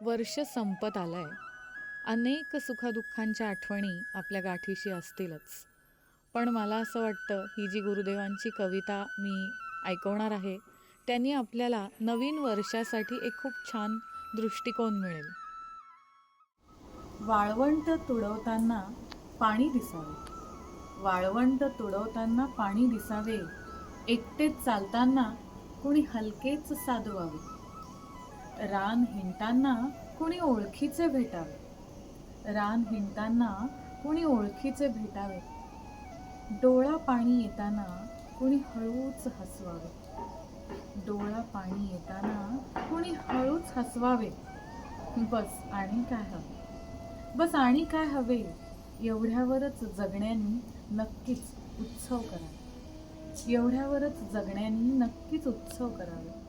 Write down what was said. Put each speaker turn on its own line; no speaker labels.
वर्ष संपत आलंय. अनेक सुखदुःखांच्या आठवणी आपल्या गाठीशी असतीलच. पण मला असं वाटतं, ही जी गुरुदेवांची कविता मी ऐकवणार आहे, त्यांनी आपल्याला नवीन वर्षासाठी एक खूप छान दृष्टिकोन मिळेल. वाळवंट तुडवताना पाणी दिसावे, वाळवंट तुडवताना पाणी दिसावे, एकटेच चालताना कुणी हलकेच साधवावे, रान हिंडताना कुणी ओळखीचे भेटावे, रान हिंडताना कुणी ओळखीचे भेटावे, डोळा पाणी येताना कुणी हळूच हसवावे, डोळा पाणी येताना कुणी हळूच हसवावे. बस आणि काय हवे, बस आणि काय हवे, एवढ्यावरच जगण्यानी नक्कीच उत्सव करावे, एवढ्यावरच जगण्यानी नक्कीच उत्सव करावे.